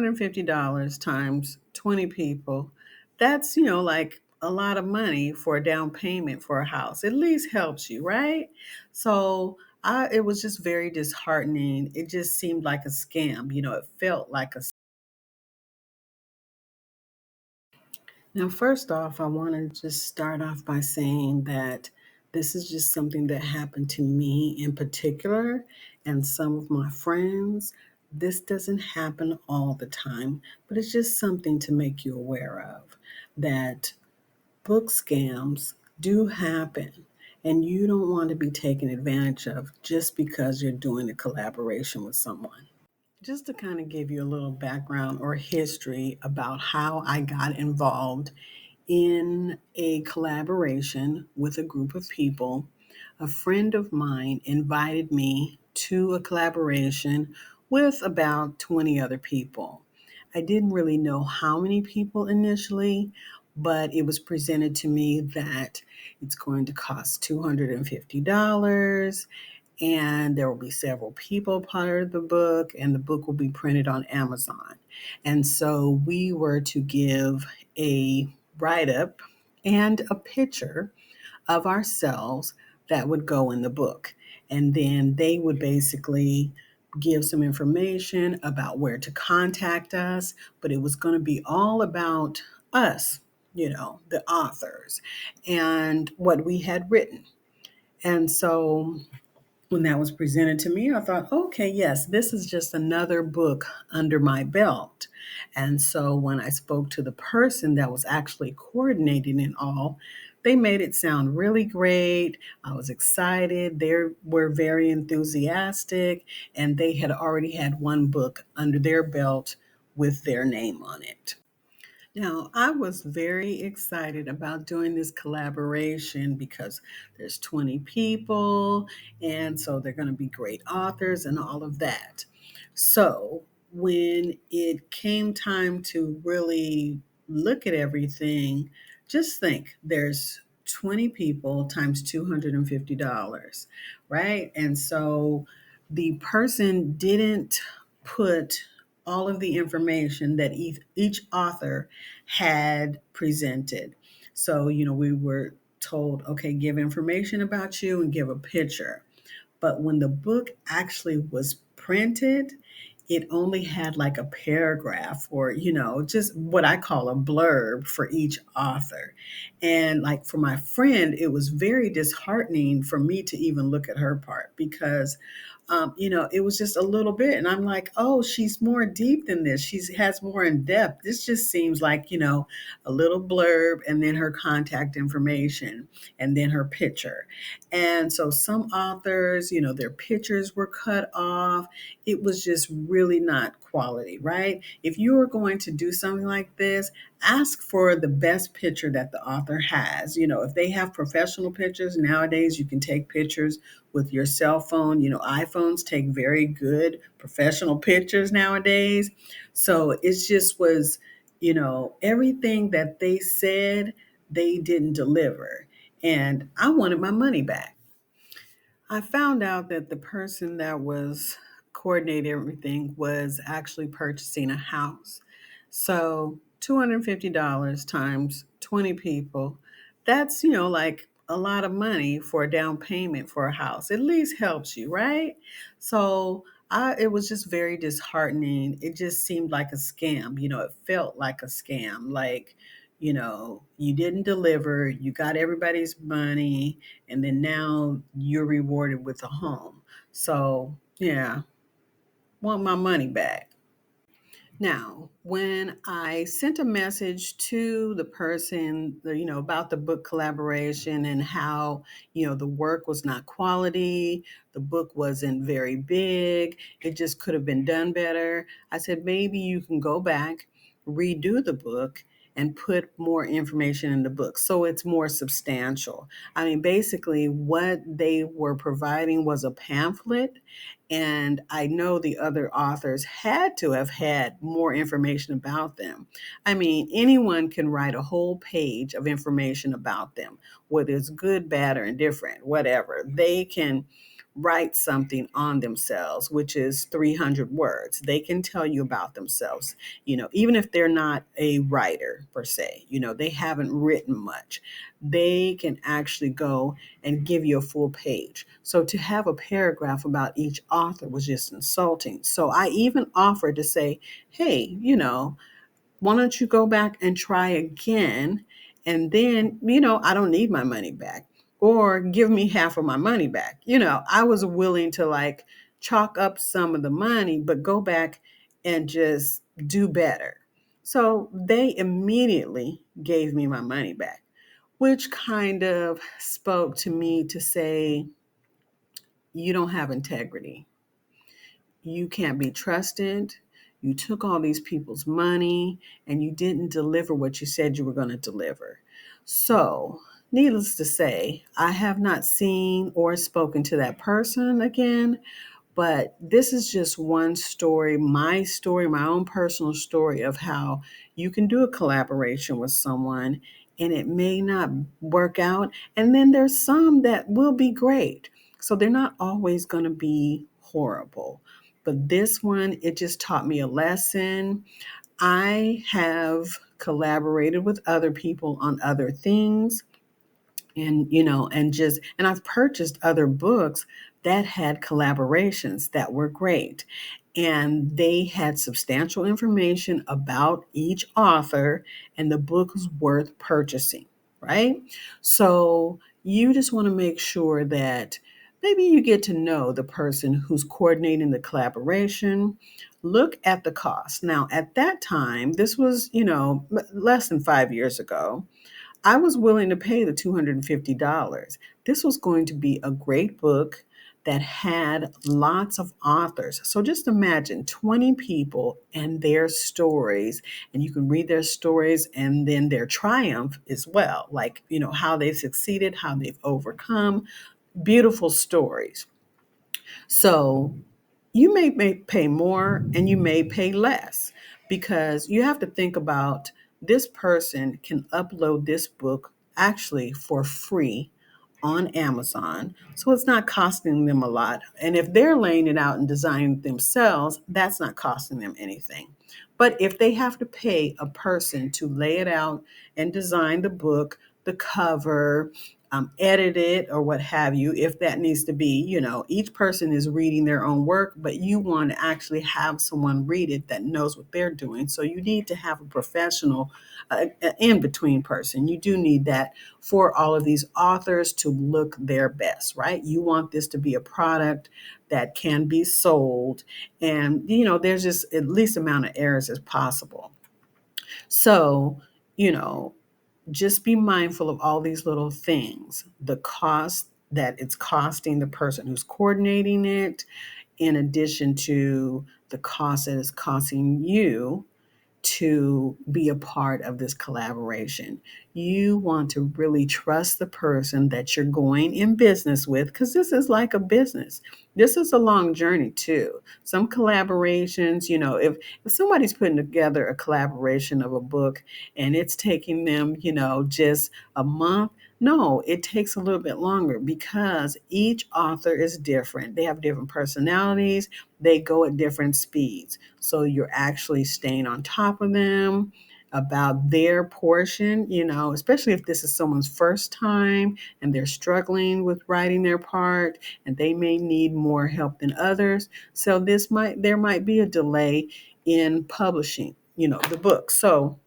$250 times 20 people, that's, like a lot of money for a down payment for a house. At least helps you, right? So it was just very disheartening. It just seemed like a scam. It felt like a. Now, first off, I want to just start off by saying that this is just something that happened to me in particular and some of my friends. This doesn't happen all the time, but it's just something to make you aware of that book scams do happen. And you don't want to be taken advantage of just because you're doing a collaboration with someone. Just to kind of give you a little background or history about how I got involved in a collaboration with a group of people, a friend of mine invited me to a collaboration with about 20 other people. I didn't really know how many people initially, but it was presented to me that it's going to cost $250 and there will be several people part of the book, and the book will be printed on Amazon. And so we were to give a write up and a picture of ourselves that would go in the book. And then they would basically give some information about where to contact us, but it was going to be all about us, the authors, and what we had written. And so when that was presented to me, I thought, okay, yes, this is just another book under my belt. And so when I spoke to the person that was actually coordinating it all, they made it sound really great. I was excited. They were very enthusiastic, and they had already had one book under their belt with their name on it. Now, I was very excited about doing this collaboration because there's 20 people, and so they're going to be great authors and all of that. So, when it came time to really look at everything, just think there's 20 people times $250, right? And so the person didn't put all of the information that each author had presented. So, we were told, okay, give information about you and give a picture. But when the book actually was printed, it only had like a paragraph or, just what I call a blurb for each author. And like for my friend, it was very disheartening for me to even look at her part because it was just a little bit. And I'm like, oh, she's more deep than this. She has more in depth. This just seems like, a little blurb and then her contact information and then her picture. And so some authors, their pictures were cut off. It was just really not quality, right? If you are going to do something like this, ask for the best picture that the author has. If they have professional pictures, nowadays you can take pictures with your cell phone. iPhones take very good professional pictures nowadays. So it just was, everything that they said, they didn't deliver. And I wanted my money back. I found out that the person that was coordinating everything was actually purchasing a house. So $250 times 20 people, that's, like a lot of money for a down payment for a house. At least helps you, right? So it was just very disheartening. It just seemed like a scam. It felt like a scam. Like, you didn't deliver, you got everybody's money, and then now you're rewarded with a home. So, yeah, want my money back. Now, when I sent a message to the person, about the book collaboration and how, the work was not quality, the book wasn't very big, it just could have been done better. I said, maybe you can go back, redo the book, and put more information in the book so it's more substantial. I mean, basically, what they were providing was a pamphlet, and I know the other authors had to have had more information about them. I mean, anyone can write a whole page of information about them, whether it's good, bad, or indifferent, whatever. They can write something on themselves, which is 300 words. They can tell you about themselves, even if they're not a writer per se, they haven't written much. They can actually go and give you a full page. So to have a paragraph about each author was just insulting. So I even offered to say, hey, why don't you go back and try again? And then, I don't need my money back, or give me half of my money back. I was willing to like chalk up some of the money, but go back and just do better. So they immediately gave me my money back, which kind of spoke to me to say, you don't have integrity. You can't be trusted. You took all these people's money and you didn't deliver what you said you were going to deliver. So, needless to say, I have not seen or spoken to that person again, but this is just one story, my own personal story of how you can do a collaboration with someone and it may not work out. And then there's some that will be great. So they're not always going to be horrible. But this one, it just taught me a lesson. I have collaborated with other people on other things, and I've purchased other books that had collaborations that were great, and they had substantial information about each author, and the book was worth purchasing, right? So you just want to make sure that maybe you get to know the person who's coordinating the collaboration. Look at the cost. Now at that time, this was less than 5 years ago, I was willing to pay the $250. This was going to be a great book that had lots of authors. So just imagine 20 people and their stories, and you can read their stories and then their triumph as well, like, how they've succeeded, how they've overcome. Beautiful stories. So you may pay more and you may pay less, because you have to think about, this person can upload this book actually for free on Amazon. So it's not costing them a lot. And if they're laying it out and designing it themselves, that's not costing them anything. But if they have to pay a person to lay it out and design the book, the cover, edit it or what have you, if that needs to be, each person is reading their own work, but you want to actually have someone read it that knows what they're doing. So you need to have a professional, in between person. You do need that for all of these authors to look their best, right? You want this to be a product that can be sold, and there's just at least amount of errors as possible. So, you know, just be mindful of all these little things, the cost that it's costing the person who's coordinating it, in addition to the cost that it's costing you to be a part of this collaboration. You want to really trust the person that you're going in business with, because this is like a business. This is a long journey too. Some collaborations, if somebody's putting together a collaboration of a book and it's taking them, just a month, no, it takes a little bit longer, because each author is different. They have different personalities. They go at different speeds. So you're actually staying on top of them about their portion, especially if this is someone's first time and they're struggling with writing their part and they may need more help than others. So there might be a delay in publishing, the book. So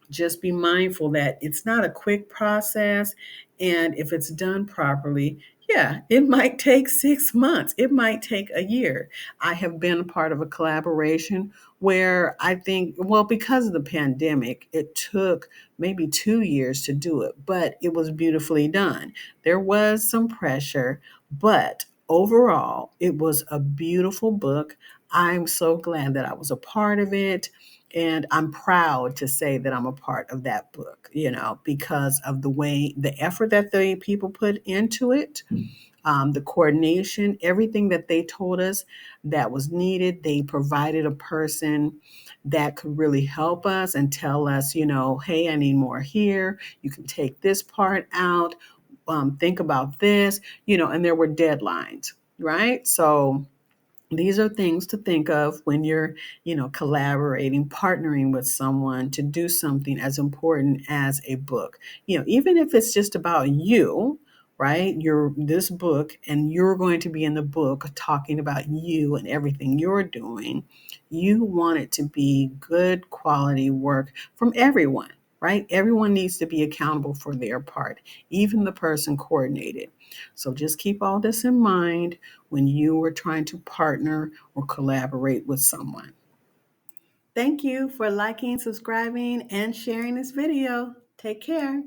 just be mindful that it's not a quick process. And if it's done properly, yeah, it might take 6 months. It might take a year. I have been a part of a collaboration where I think, well, because of the pandemic, it took maybe 2 years to do it, but it was beautifully done. There was some pressure, but overall, it was a beautiful book. I'm so glad that I was a part of it. And I'm proud to say that I'm a part of that book, because of the effort that the people put into it, the coordination, everything that they told us that was needed. They provided a person that could really help us and tell us, hey, I need more here. You can take this part out. Think about this, and there were deadlines. right? So these are things to think of when you're, collaborating, partnering with someone to do something as important as a book. Even if it's just about you, right? You're this book and you're going to be in the book talking about you and everything you're doing. You want it to be good quality work from everyone, right? Everyone needs to be accountable for their part, even the person coordinated. So just keep all this in mind when you are trying to partner or collaborate with someone. Thank you for liking, subscribing, and sharing this video. Take care.